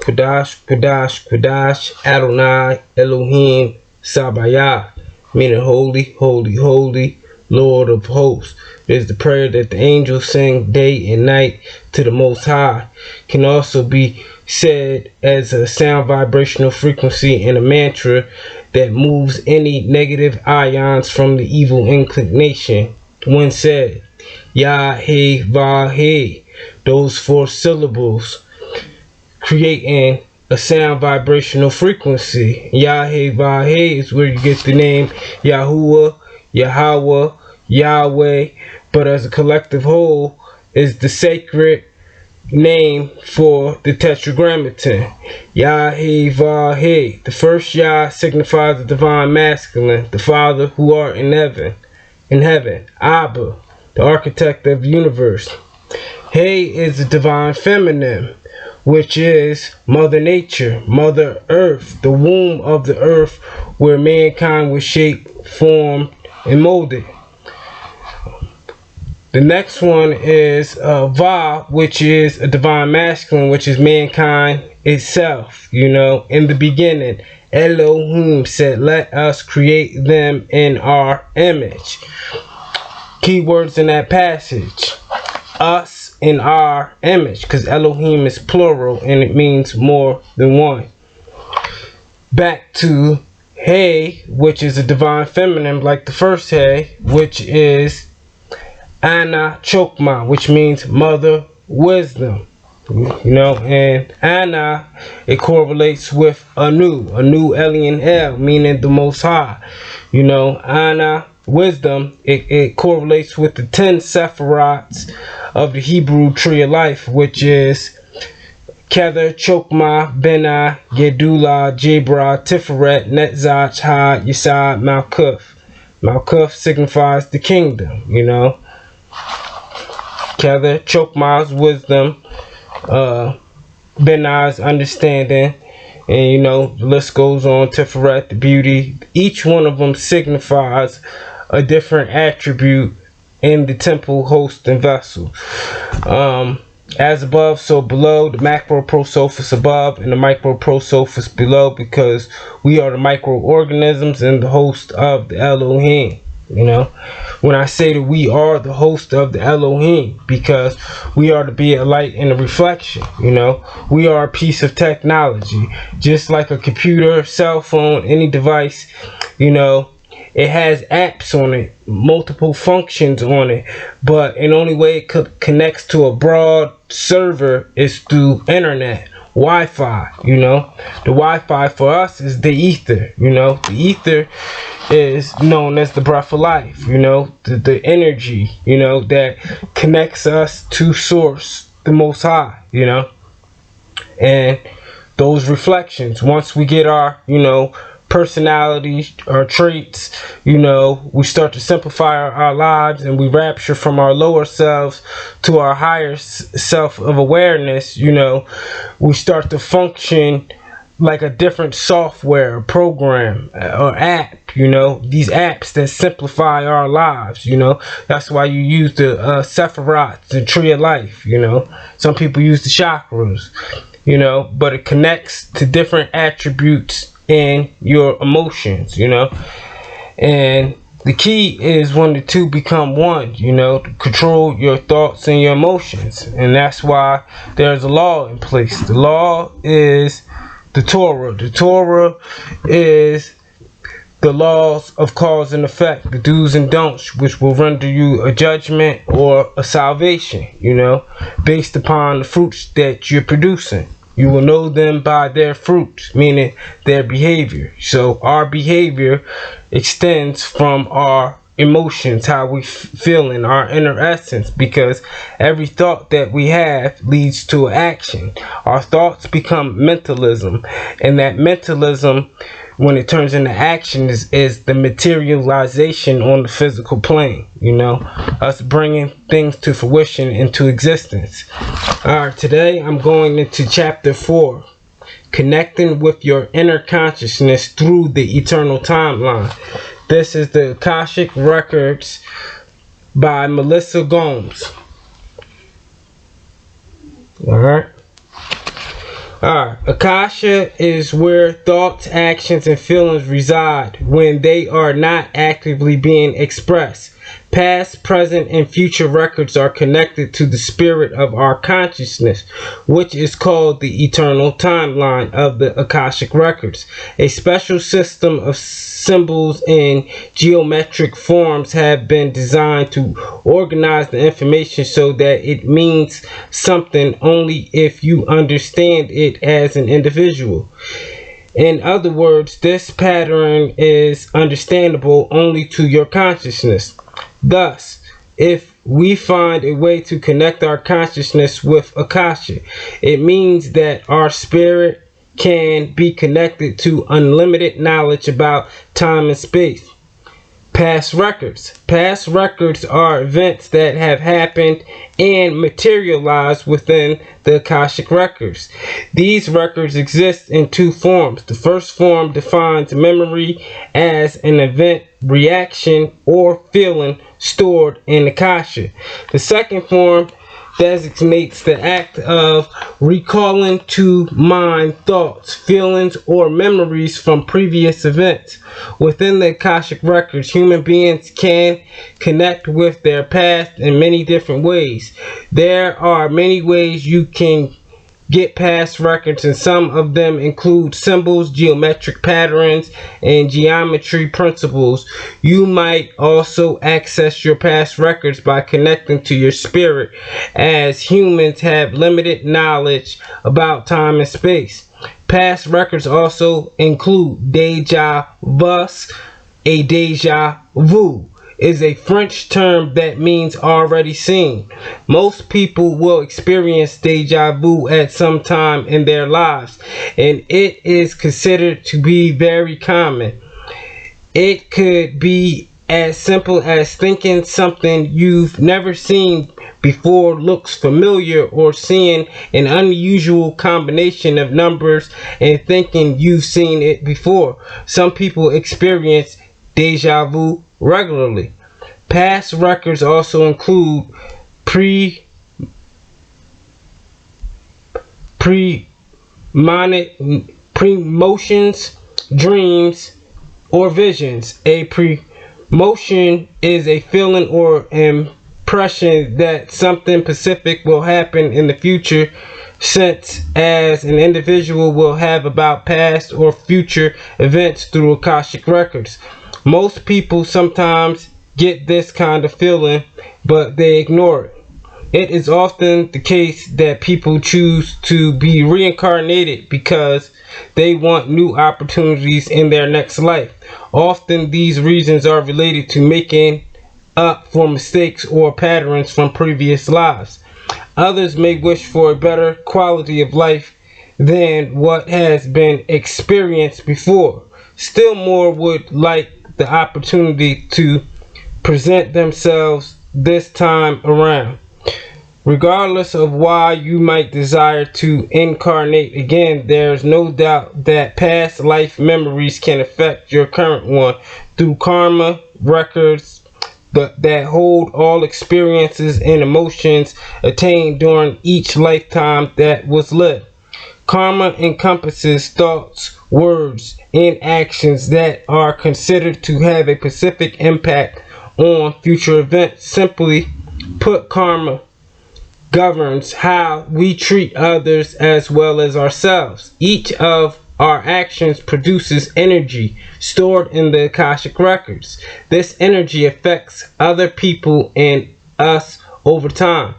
Quadash, Quadash, Quadash, Adonai, Elohim, Sabaoth, meaning holy, holy, holy, Lord of hosts. It is the prayer that the angels sing day and night to the Most High. Can also be said as a sound vibrational frequency and a mantra that moves any negative ions from the evil inclination. When said, Yah, He, Va, He, those 4 syllables creating a sound vibrational frequency. Yah, He, Va, He is where you get the name Yahuwah, Yahweh, Yahweh, but as a collective whole is the sacred name for the tetragrammaton. Yah, He, Va, He. The first Yah signifies the divine masculine, the Father who art in heaven. Abba, the architect of the universe. He is the divine feminine, which is Mother Nature, Mother Earth, the womb of the earth where mankind was shaped, formed, and molded. The next one is Va, which is a divine masculine, which is mankind itself. In the beginning, Elohim said, let us create them in our image. Keywords in that passage. Us in our image, because Elohim is plural and it means more than one. Back to He, which is a divine feminine, like the first He, which is Ana Chokma, which means mother wisdom. And Ana, it correlates with Anu alien El, meaning the Most High. Ana, wisdom, it correlates with the 10 Sephirots of the Hebrew tree of life, which is Kether, Chokma, Bena, Gedula, Jebra, Tiferet, Netzach, Ha, Yesod, Malkuth. Malkuth signifies the kingdom, Kether, Chokma's wisdom, Benai's understanding, and the list goes on. Tiferet, the beauty. Each one of them signifies a different attribute in the temple, host, and vessel. As above, so below. The macro prosophis above and the micro prosophis below, because we are the microorganisms and the host of the Elohim. When I say that we are the host of the Elohim, because we are to be a light and a reflection. We are a piece of technology, just like a computer, cell phone, any device. It has apps on it, multiple functions on it, but the only way it connects to a broad server is through internet, Wi-Fi. The Wi-Fi for us is the ether. The ether is known as the breath of life, the energy, that connects us to source, the Most High, and those reflections, once we get our, personalities, our traits, we start to simplify our lives, and we rapture from our lower selves to our higher self of awareness. We start to function like a different software, program, or app. These apps that simplify our lives. That's why you use the Sephiroth, the tree of life. Some people use the chakras. But it connects to different attributes in your emotions, and the key is when the two become one, to control your thoughts and your emotions. And that's why there's a law in place. The law is the Torah. The Torah is the laws of cause and effect, the do's and don'ts, which will render you a judgment or a salvation, based upon the fruits that you're producing. You will know them by their fruits, meaning their behavior. So our behavior extends from our emotions, how we feel in our inner essence, because every thought that we have leads to action. Our thoughts become mentalism, and that mentalism, when it turns into action, is the materialization on the physical plane. Us bringing things to fruition, into existence. Alright, today I'm going into chapter 4, connecting with your inner consciousness through the eternal timeline. This is the Akashic Records by Melissa Gomes. Alright. Alright, Akasha is where thoughts, actions, and feelings reside when they are not actively being expressed. Past, present, and future records are connected to the spirit of our consciousness, which is called the eternal timeline of the Akashic Records. A special system of symbols and geometric forms have been designed to organize the information so that it means something only if you understand it as an individual. In other words, this pattern is understandable only to your consciousness. Thus, if we find a way to connect our consciousness with Akasha, it means that our spirit can be connected to unlimited knowledge about time and space. Past records. Past records are events that have happened and materialized within the Akashic Records. These records exist in two forms. The first form defines memory as an event, reaction, or feeling stored in Akasha. The second form designates the act of recalling to mind thoughts, feelings, or memories from previous events. Within the Akashic Records, human beings can connect with their past in many different ways. There are many ways you can get past records, and some of them include symbols, geometric patterns, and geometry principles. You might also access your past records by connecting to your spirit, as humans have limited knowledge about time and space. Past records also include deja vu. A deja vu is a French term that means already seen. Most people will experience deja vu at some time in their lives, and it is considered to be very common. It could be as simple as thinking something you've never seen before looks familiar, or seeing an unusual combination of numbers and thinking you've seen it before. Some people experience deja vu regularly. Past records also include premonitions, dreams, or visions. A premonition is a feeling or impression that something specific will happen in the future, since as an individual will have about past or future events through Akashic Records. Most people sometimes get this kind of feeling, but they ignore it. It is often the case that people choose to be reincarnated because they want new opportunities in their next life. Often these reasons are related to making up for mistakes or patterns from previous lives. Others may wish for a better quality of life than what has been experienced before. Still more would like the opportunity to present themselves this time around. Regardless of why you might desire to incarnate again, there's no doubt that past life memories can affect your current one through karma records that hold all experiences and emotions attained during each lifetime that was lived. Karma encompasses thoughts, words, and actions that are considered to have a specific impact on future events. Simply put, karma governs how we treat others as well as ourselves. Each of our actions produces energy stored in the Akashic Records. This energy affects other people and us over time.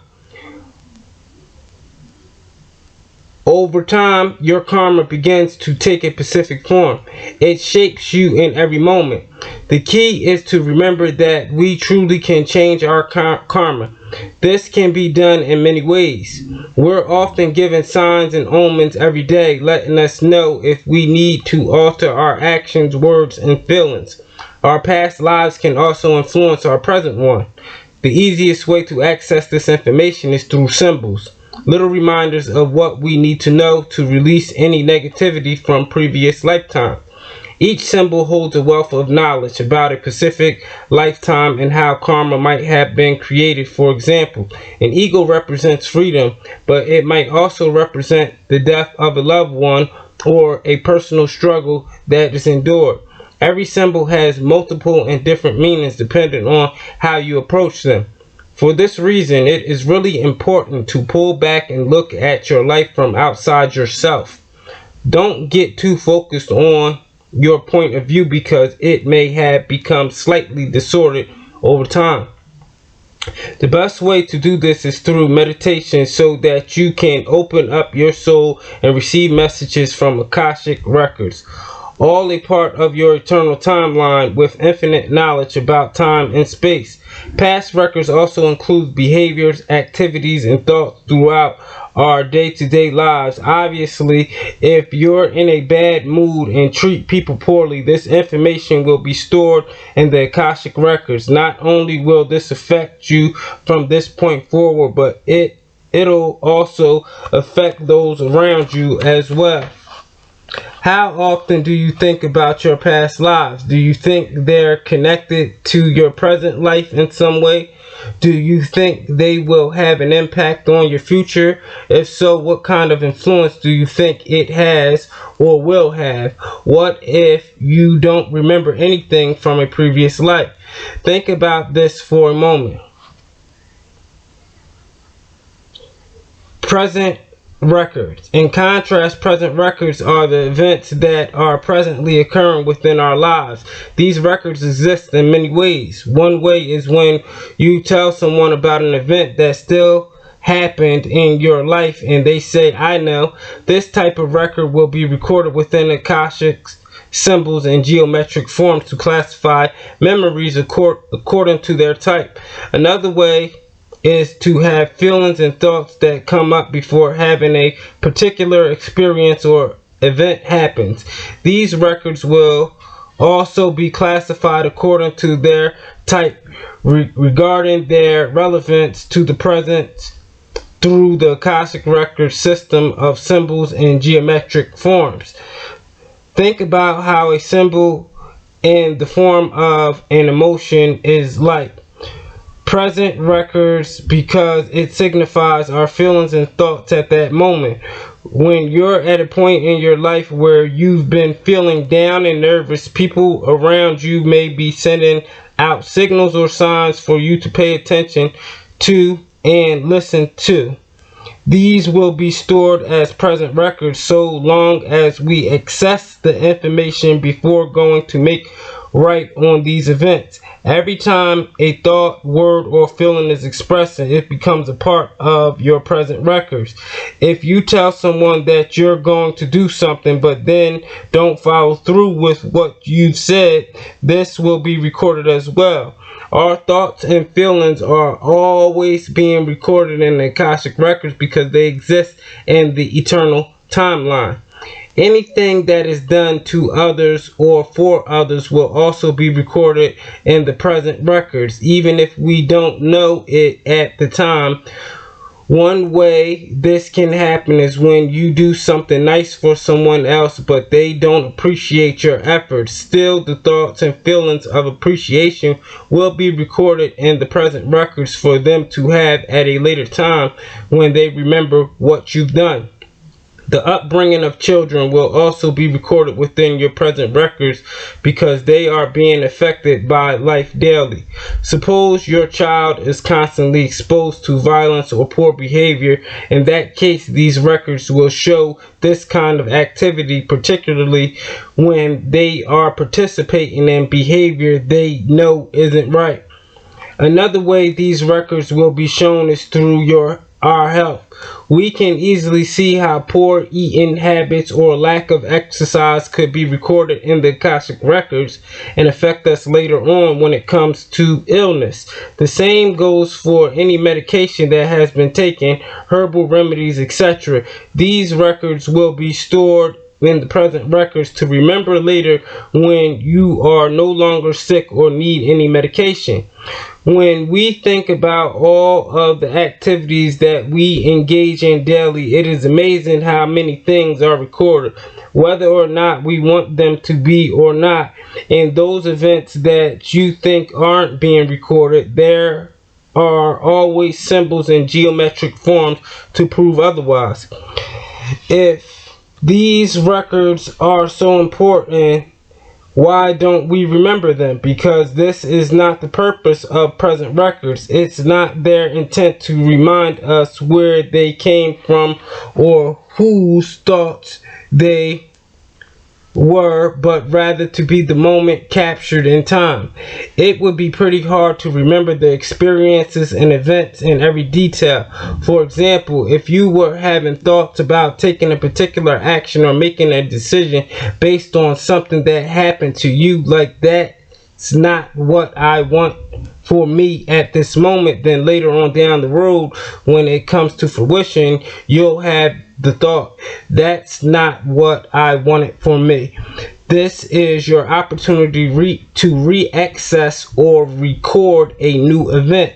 Over time, your karma begins to take a specific form. It shapes you in every moment. The key is to remember that we truly can change our karma. This can be done in many ways. We're often given signs and omens every day, letting us know if we need to alter our actions, words, and feelings. Our past lives can also influence our present one. The easiest way to access this information is through symbols. Little reminders of what we need to know to release any negativity from previous lifetime. Each symbol holds a wealth of knowledge about a specific lifetime and how karma might have been created. For example, an eagle represents freedom, but it might also represent the death of a loved one or a personal struggle that is endured. Every symbol has multiple and different meanings depending on how you approach them. For this reason, it is really important to pull back and look at your life from outside yourself. Don't get too focused on your point of view because it may have become slightly distorted over time. The best way to do this is through meditation so that you can open up your soul and receive messages from Akashic Records, all a part of your eternal timeline with infinite knowledge about time and space. Past records also include behaviors, activities, and thoughts throughout our day-to-day lives. Obviously, if you're in a bad mood and treat people poorly, this information will be stored in the Akashic Records. Not only will this affect you from this point forward, but it'll also affect those around you as well. How often do you think about your past lives? Do you think they're connected to your present life in some way? Do you think they will have an impact on your future? If so, what kind of influence do you think it has or will have? What if you don't remember anything from a previous life? Think about this for a moment. Present records. In contrast, present records are the events that are presently occurring within our lives. These records exist in many ways. One way is when you tell someone about an event that still happened in your life and they say, I know. This type of record will be recorded within Akashic symbols and geometric forms to classify memories according to their type. Another way is to have feelings and thoughts that come up before having a particular experience or event happens. These records will also be classified according to their type regarding their relevance to the present through the Akashic Records system of symbols and geometric forms. Think about how a symbol in the form of an emotion is like. Present records because it signifies our feelings and thoughts at that moment. When you're at a point in your life where you've been feeling down and nervous, people around you may be sending out signals or signs for you to pay attention to and listen to. These will be stored as present records so long as we access the information before going to make right on these events. Every time a thought, word, or feeling is expressed, it becomes a part of your present records. If you tell someone that you're going to do something but then don't follow through with what you've said, this will be recorded as well. Our thoughts and feelings are always being recorded in the Akashic Records because they exist in the eternal timeline. Anything that is done to others or for others will also be recorded in the present records, even if we don't know it at the time. One way this can happen is when you do something nice for someone else, but they don't appreciate your efforts. Still, the thoughts and feelings of appreciation will be recorded in the present records for them to have at a later time when they remember what you've done. The upbringing of children will also be recorded within your present records because they are being affected by life daily. Suppose your child is constantly exposed to violence or poor behavior. In that case, these records will show this kind of activity, particularly when they are participating in behavior they know isn't right. Another way these records will be shown is through our health. We can easily see how poor eating habits or lack of exercise could be recorded in the Akashic Records and affect us later on when it comes to illness. The same goes for any medication that has been taken, herbal remedies, etc. These records will be stored in the present records to remember later when you are no longer sick or need any medication. When we think about all of the activities that we engage in daily, it is amazing how many things are recorded, whether or not we want them to be or not. And those events that you think aren't being recorded, there are always symbols in geometric forms to prove otherwise. If these records are so important, why don't we remember them? Because this is not the purpose of present records. It's not their intent to remind us where they came from or whose thoughts they were, but rather to be the moment captured in time. It would be pretty hard to remember the experiences and events in every detail. For example, if you were having thoughts about taking a particular action or making a decision based on something that happened to you, like that's not what I want for me at this moment, then later on down the road, when it comes to fruition, you'll have the thought, that's not what I wanted for me. This is your opportunity to re-access or record a new event.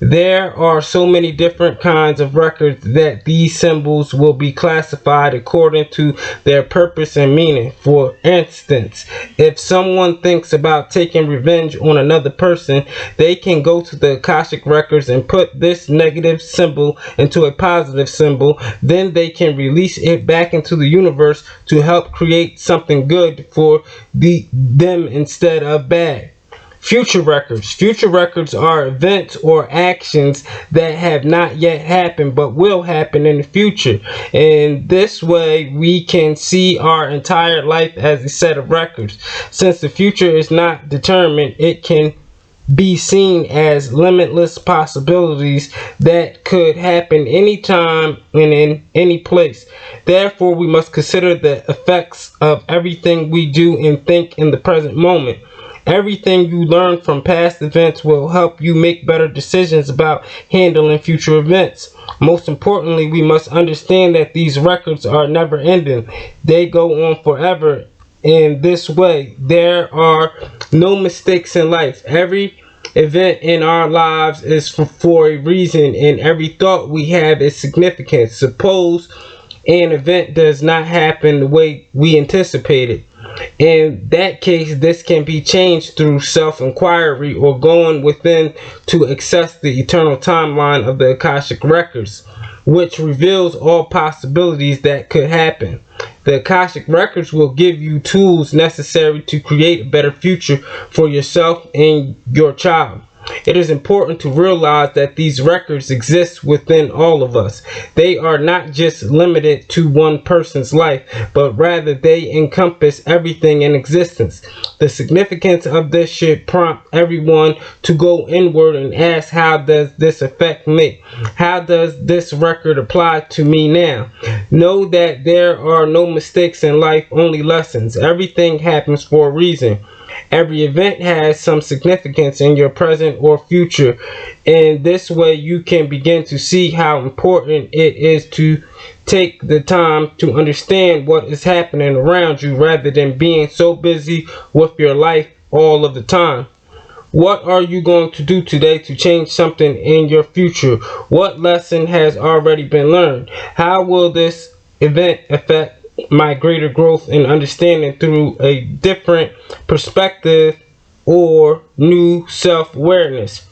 There are so many different kinds of records that these symbols will be classified according to their purpose and meaning. For instance, if someone thinks about taking revenge on another person, they can go to the Akashic Records and put this negative symbol into a positive symbol. Then they can release it back into the universe to help create something good for them instead of bad. Future records. Future records are events or actions that have not yet happened but will happen in the future. And this way we can see our entire life as a set of records. Since the future is not determined, it can be seen as limitless possibilities that could happen anytime and in any place. Therefore, we must consider the effects of everything we do and think in the present moment. Everything you learn from past events will help you make better decisions about handling future events. Most importantly, we must understand that these records are never ending. They go on forever. In this way, there are no mistakes in life. Every event in our lives is for a reason, and every thought we have is significant. Suppose an event does not happen the way we anticipated. In that case, this can be changed through self-inquiry or going within to access the eternal timeline of the Akashic Records, which reveals all possibilities that could happen. The Akashic Records will give you tools necessary to create a better future for yourself and your child. It is important to realize that these records exist within all of us. They are not just limited to one person's life, but rather they encompass everything in existence. The significance of this should prompt everyone to go inward and ask, how does this affect me? How does this record apply to me now? Know that there are no mistakes in life, only lessons. Everything happens for a reason. Every event has some significance in your present or future. In this way, you can begin to see how important it is to take the time to understand what is happening around you rather than being so busy with your life all of the time. What are you going to do today to change something in your future? What lesson has already been learned? How will this event affect my greater growth and understanding through a different perspective or new self-awareness?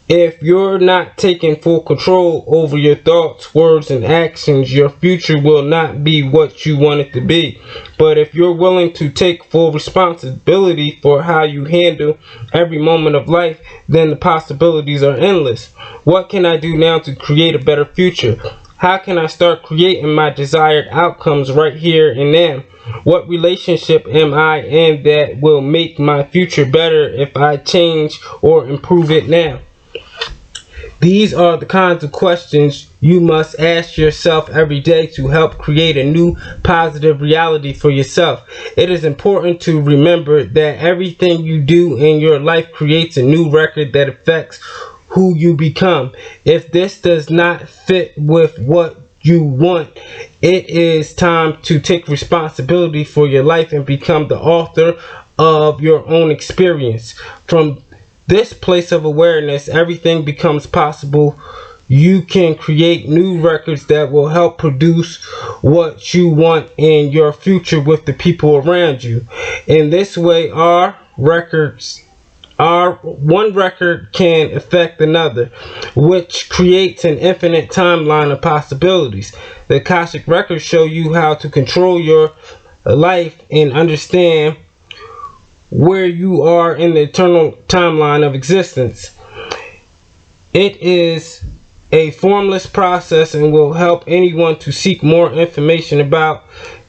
If you're not taking full control over your thoughts, words, and actions, your future will not be what you want it to be. But if you're willing to take full responsibility for how you handle every moment of life, then the possibilities are endless. What can I do now to create a better future? How can I start creating my desired outcomes right here and now? What relationship am I in that will make my future better if I change or improve it now? These are the kinds of questions you must ask yourself every day to help create a new positive reality for yourself. It is important to remember that everything you do in your life creates a new record that affects who you become. If this does not fit with what you want, it is time to take responsibility for your life and become the author of your own experience. From this place of awareness, everything becomes possible. You can create new records that will help produce what you want in your future with the people around you. In this way, our one record can affect another, which creates an infinite timeline of possibilities. The Akashic Records show you how to control your life and understand where you are in the eternal timeline of existence. It is a formless process and will help anyone to seek more information about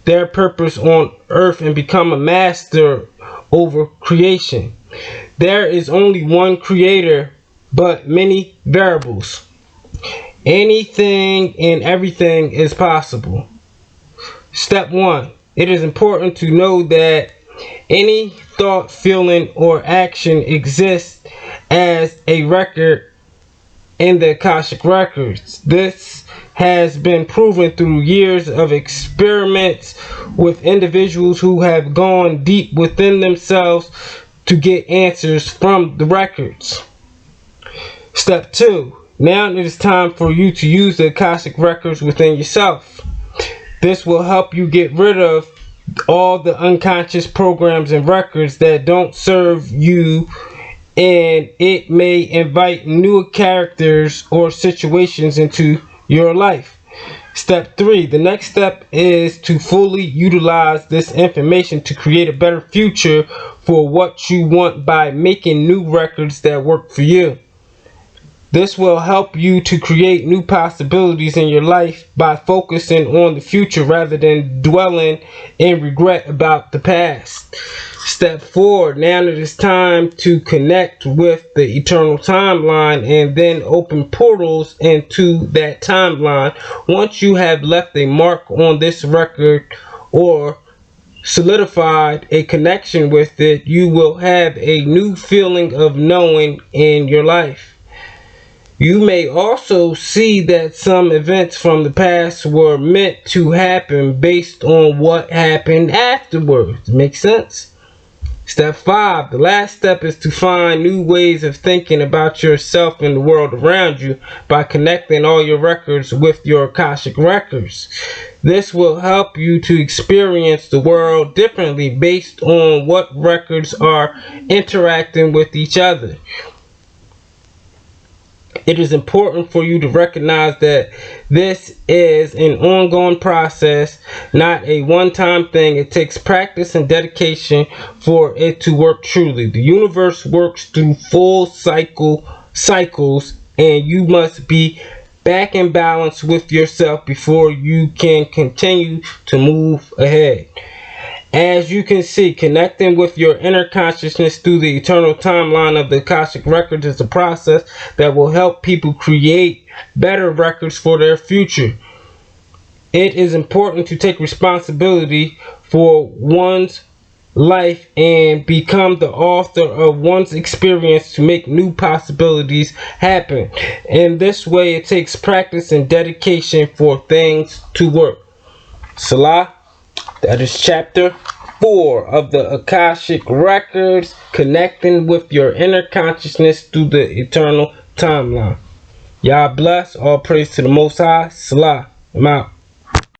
their purpose on earth and become a master over creation. There is only one creator, but many variables. Anything and everything is possible. Step 1. It is important to know that any thought, feeling, or action exists as a record in the Akashic Records. This has been proven through years of experiments with individuals who have gone deep within themselves to get answers from the records. Step 2. Now it is time for you to use the Akashic Records within yourself. This will help you get rid of all the unconscious programs and records that don't serve you, and it may invite new characters or situations into your life. Step 3. The next step is to fully utilize this information to create a better future for what you want by making new records that work for you. This will help you to create new possibilities in your life by focusing on the future rather than dwelling in regret about the past. Step 4. Now it is time to connect with the eternal timeline and then open portals into that timeline. Once you have left a mark on this record or solidified a connection with it, you will have a new feeling of knowing in your life. You may also see that some events from the past were meant to happen based on what happened afterwards. Makes sense? Step 5. The last step is to find new ways of thinking about yourself and the world around you by connecting all your records with your Akashic Records. This will help you to experience the world differently based on what records are interacting with each other. It is important for you to recognize that this is an ongoing process, not a one-time thing. It takes practice and dedication for it to work truly. The universe works through full cycles, and you must be back in balance with yourself before you can continue to move ahead. As you can see, connecting with your inner consciousness through the eternal timeline of the Akashic Records is a process that will help people create better records for their future. It is important to take responsibility for one's life and become the author of one's experience to make new possibilities happen. In this way, it takes practice and dedication for things to work. Salah. That is chapter 4 of the Akashic Records, connecting with your inner consciousness through the eternal timeline. Y'all bless. All praise to the Most High. Salah. I'm out.